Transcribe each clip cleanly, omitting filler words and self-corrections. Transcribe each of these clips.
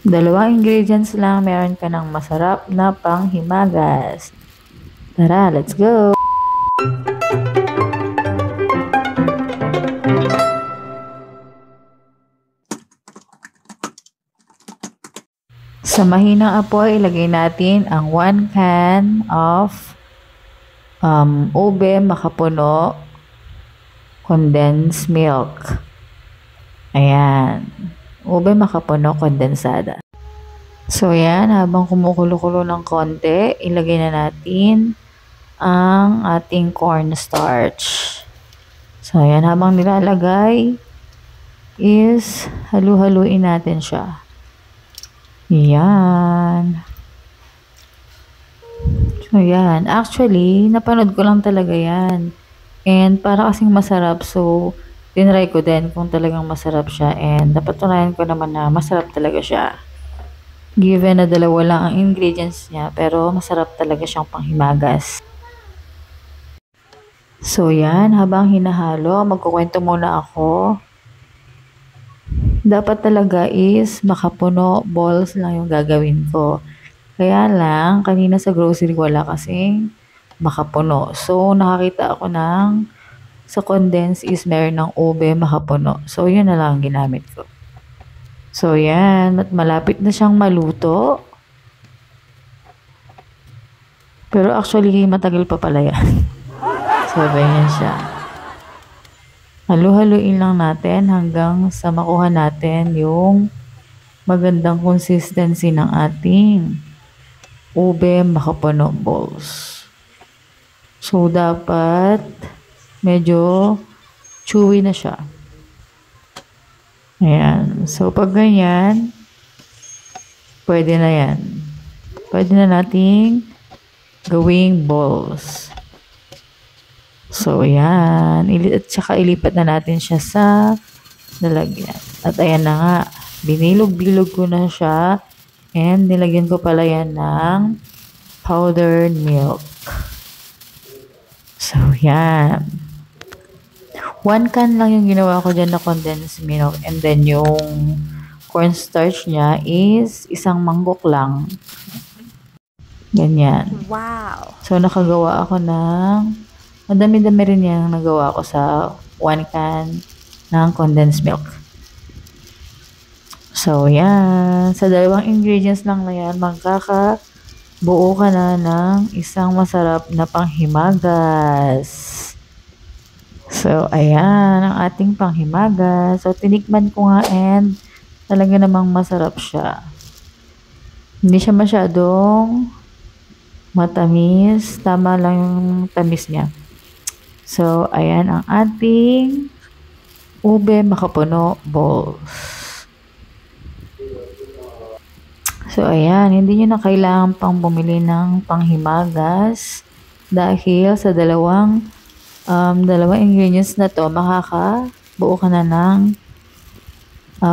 Dalawang ingredients lang, meron ka ng masarap na panghimagas. Tara, let's go! Sa mahinang apoy, ilagay natin ang 1 can of ube makapuno condensed milk. Ayan. Ube makapuno kondensada. So, yan. Habang kumukulo-kulo ng konti, ilagay na natin ang ating cornstarch. So, yan. Habang nilalagay is halu-haluin natin siya. Yan. So, yan. Actually, napanood ko lang talaga yan. And para kasing masarap, so, tinry ko din kung talagang masarap siya. And napatunayan ko naman na masarap talaga siya. Given na dalawa lang ang ingredients niya, pero masarap talaga siyang panghimagas. So, yan. Habang hinahalo, magkukwento muna ako. Dapat talaga is makapuno balls lang yung gagawin ko. Kaya lang, kanina sa grocery wala kasing makapuno. So, nakakita ako sa condensed is meron ng ube makapuno. So, yun na lang ginamit ko. So, yan. At malapit na siyang maluto. Pero actually, matagal pa pala yan. So, ganyan siya. Halu-haluin lang natin hanggang sa makuha natin yung magandang consistency ng ating ube makapuno balls. So, dapat medyo chewy na siya. Ayan. So, pag ganyan, pwede na yan. Pwede na nating gawing balls. So, ayan. At saka ilipat na natin siya sa lalagyan. At ayan na nga. Binilog-bilog ko na siya. And nilagyan ko pala yan ng powdered milk. So, yan. 1 can lang yung ginawa ko dyan na condensed milk. And then yung cornstarch niya is 1 mangkok lang. Ganyan. Wow! So, nakagawa ako ng madami-dami rin yung nagawa ko sa 1 can ng condensed milk. So, yan. Sa dalawang ingredients lang na yan, magkakabuo ka na ng isang masarap na panghimagas. So, ayan ang ating panghimagas. So, tinikman ko nga and talaga namang masarap siya. Hindi siya masyadong matamis. Tama lang yung tamis niya. So, ayan ang ating ube makapuno balls. So, ayan. Hindi nyo na kailangan pang bumili ng panghimagas dahil sa dalawang ingredients na to, makakabuo ka na ng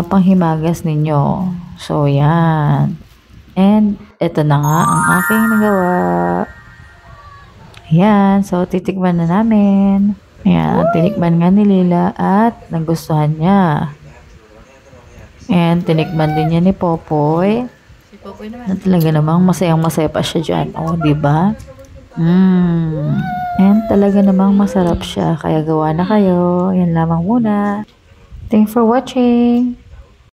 panghimagas ninyo. So, yan. And, ito na nga ang aking nagawa. Ayan, so titikman na namin. Ayan, tinikman nga ni Lila at nagustuhan niya. And tinikman din niya ni Popoy. Si Popoy naman. Na talaga namang masayang-masaya pa siya dyan. O, diba? And talaga namang masarap siya. Kaya gawa na kayo. Yan lamang muna. Thanks for watching.